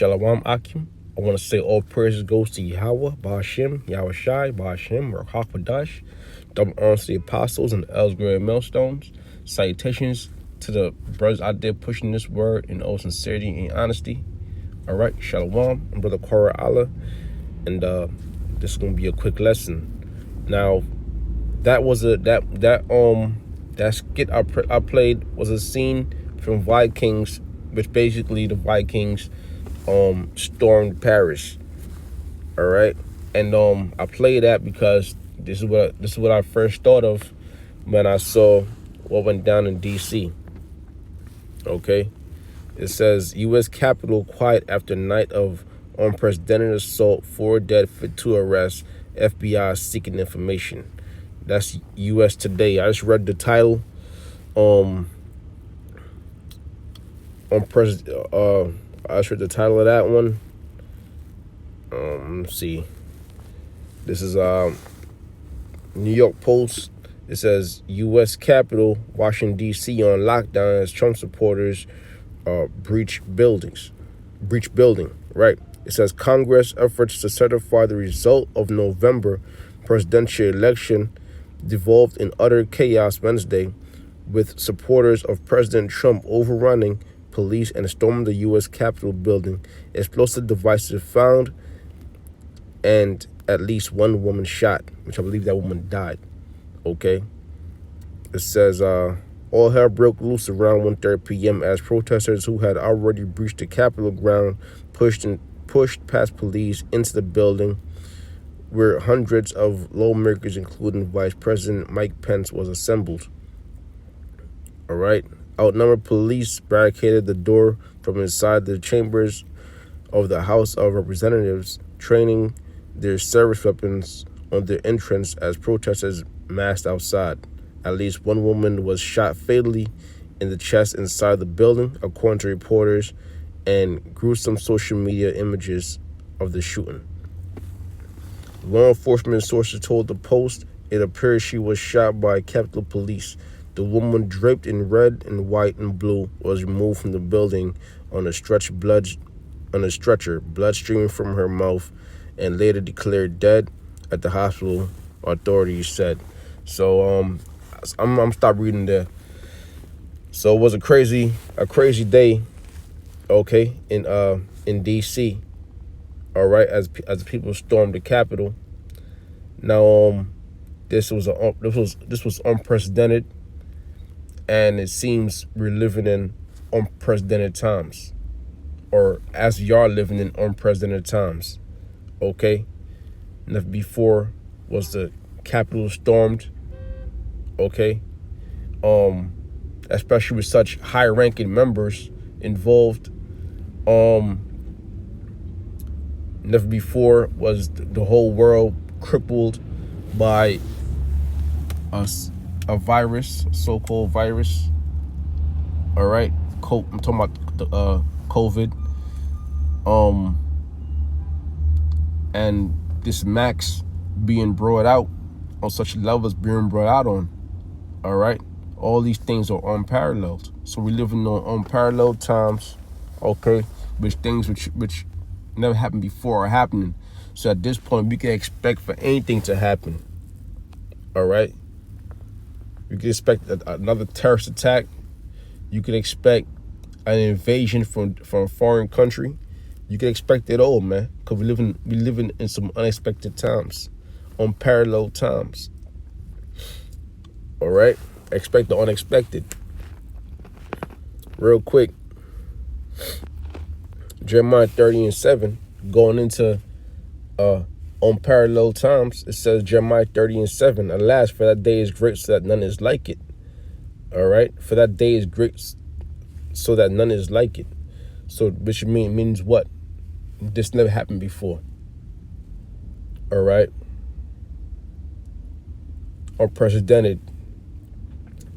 Shalom Akim. I want to say all praises goes to Yahweh, Ba'ashem, Yahweh Shai, Ba'ashem, Rakak Badash. Double honors to the apostles and the elders, great millstones. Salutations to the brothers out there pushing this word in all sincerity and honesty. All right, Shalom. I'm Brother Korah Allah, and this is gonna be a quick lesson. Now, that was that skit I played was a scene from Vikings, which basically the Vikings stormed Paris. All right, and I played that because this is what I first thought of when I saw what went down in D.C. Okay, it says U.S. Capitol quiet after night of unprecedented assault, 4 dead, 2 arrests, FBI seeking information. That's U.S. Today. I just read the title. I just read the title of that one. Let's see. This is New York Post. It says U.S. Capitol, Washington D.C. on lockdown as Trump supporters breach building. Right. It says Congress efforts to certify the result of November presidential election devolved in utter chaos Wednesday, with supporters of President Trump overrunning police and storming the U.S. Capitol building. Explosive devices found and at least 1 woman shot, which I believe that woman died. Okay. It says all hell broke loose around 1:30 p.m. as protesters who had already breached the Capitol ground pushed past police into the building, where hundreds of lawmakers, including Vice President Mike Pence, was assembled. All right. Outnumbered police barricaded the door from inside the chambers of the House of Representatives, training their service weapons on their entrance as protesters massed outside. At least 1 woman was shot fatally in the chest inside the building, according to reporters and gruesome social media images of the shooting. Law enforcement sources told the Post it appears she was shot by Capitol Police. The woman, draped in red and white and blue, was removed from the building on a stretcher, blood streaming from her mouth, and later declared dead at the hospital, authorities said. So I'm stop reading there. So it was a crazy day, okay, in D.C. All right, as people stormed the Capitol. Now, this was unprecedented, and it seems we're living in unprecedented times, or as we are living in unprecedented times. Okay, never before was the Capitol stormed. Okay, especially with such high-ranking members involved. Never before was the whole world crippled by a virus, so-called virus. All right, I'm talking about the COVID. And this max being brought out on such levels being brought out on. All right, all these things are unparalleled. So we live in unparalleled times. Okay, which never happened before are happening. So at this point, we can expect for anything to happen. All right, you can expect another terrorist attack. You can expect an invasion from a foreign country. You can expect it all, man, because we living in some unexpected times, unparalleled times. All right, expect the unexpected. Real quick, Jeremiah 30:7, going into unparalleled times. It says Jeremiah 30:7, alas, for that day is great, so that none is like it. All right, for that day is great, so that none is like it. So which means what? This never happened before. All right, unprecedented.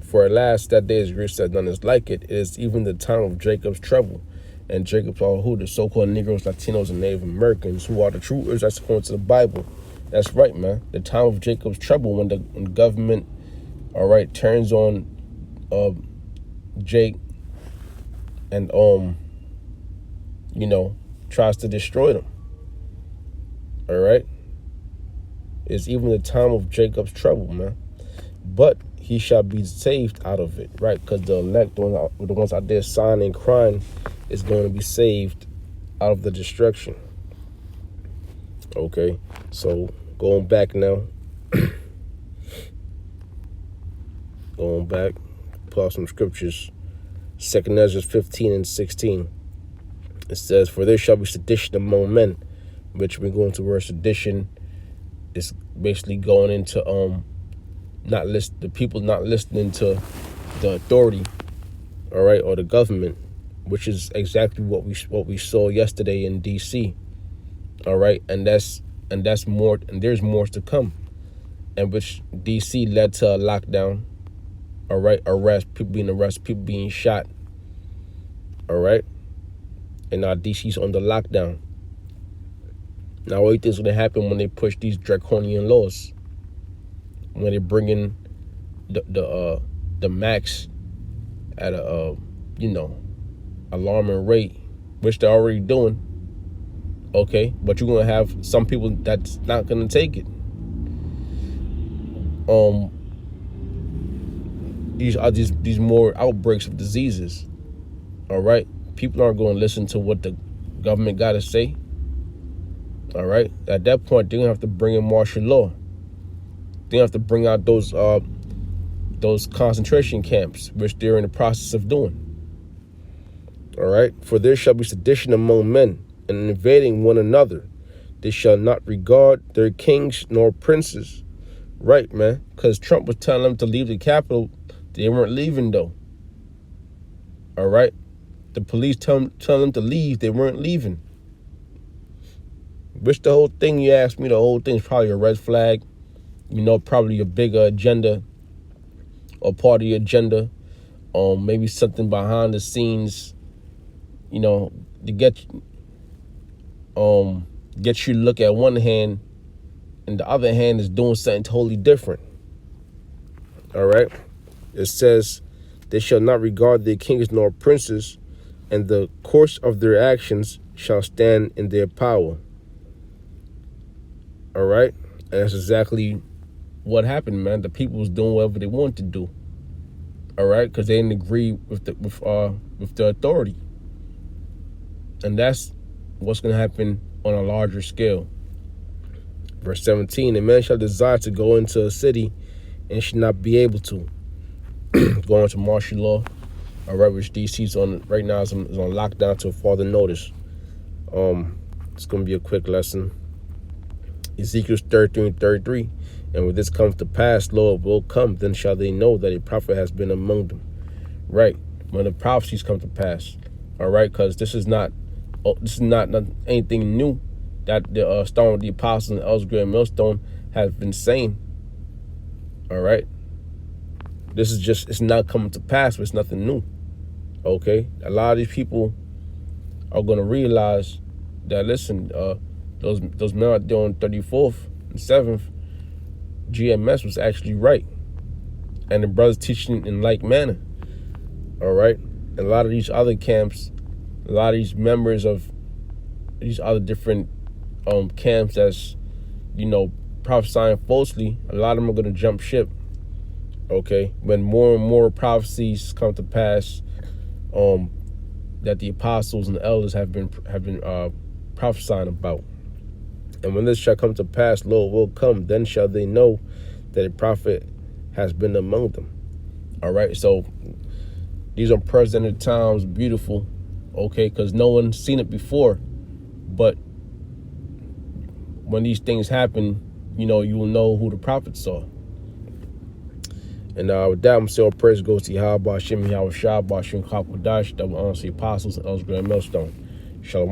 For alas, that day is great, so that none is like it. It is even the time of Jacob's trouble. And Jacob's are who? The so-called Negroes, Latinos, and Native Americans, who are the true Israelites according to the Bible. That's right, man. The time of Jacob's trouble, when the government, all right, turns on Jake and tries to destroy them. All right? It's even the time of Jacob's trouble, man. But he shall be saved out of it, right? Because the elect, the ones out there signing and crying, is going to be saved out of the destruction. Okay? So, going back now. Going back, pull out some scriptures. 2 Edsras 15 and 16. It says, "For there shall be sedition among men," which we go into word sedition. It's basically going into the people not listening to the authority, all right, or the government, which is exactly what we saw yesterday in DC. All right, and that's more, and there's more to come, and which DC led to a lockdown. All right, people being arrested, people being shot. All right, and now DC's under lockdown. Now, what do you think is going to happen when they push these draconian laws? When they bring in the max at a alarming rate, which they're already doing. Okay, but you're gonna have some people that's not gonna take it. These are these more outbreaks of diseases. All right, people aren't going to listen to what the government got to say. All right, at that point, they're gonna have to bring in martial law. They have to bring out those concentration camps, which they're in the process of doing. All right, "For there shall be sedition among men, and invading one another. They shall not regard their kings nor princes." Right, man, because Trump was telling them to leave the Capitol. They weren't leaving, though. All right, the police telling them to leave. They weren't leaving. Which the whole thing, you ask me, the whole thing is probably a red flag. Probably a bigger agenda or party agenda. Maybe something behind the scenes, to get you to look at one hand, and the other hand is doing something totally different. All right. It says, "They shall not regard their kings nor princes, and the course of their actions shall stand in their power." All right. And that's exactly what happened, man. The people was doing whatever they wanted to do. All right, because they didn't agree with the authority, and that's what's going to happen on a larger scale. Verse 17: "A man shall desire to go into a city, and should not be able to." Go into martial law. All right, which DC's on right now is on lockdown till further notice. It's going to be a quick lesson. Ezekiel 33:33. "And when this comes to pass, Lord will come, then shall they know that a prophet has been among them." Right, when the prophecies come to pass. All right, because this is not anything new that the Stone with the Apostles and Edsras and Millstone have been saying. All right, this is just, it's not coming to pass, but it's nothing new. Okay, a lot of these people are going to realize that, listen, those men out there on 34th and 7th, GMS was actually right, and the brothers teaching in like manner. All right, and a lot of these other camps, a lot of these members of these other different camps that's prophesying falsely, a lot of them are going to jump ship. Okay, when more and more prophecies come to pass, that the apostles and the elders have been prophesying about. "And when this shall come to pass, Lord will come, then shall they know that a prophet has been among them." All right, so these are unprecedented times, beautiful, okay, because no one's seen it before. But when these things happen, you will know who the prophets are. And with that, I'm saying praise goes to Yahweh, Shem, Yahweh Shah, Bashim, Kakwadash, double honor to the apostles and Edsras and Millstone. Shalom.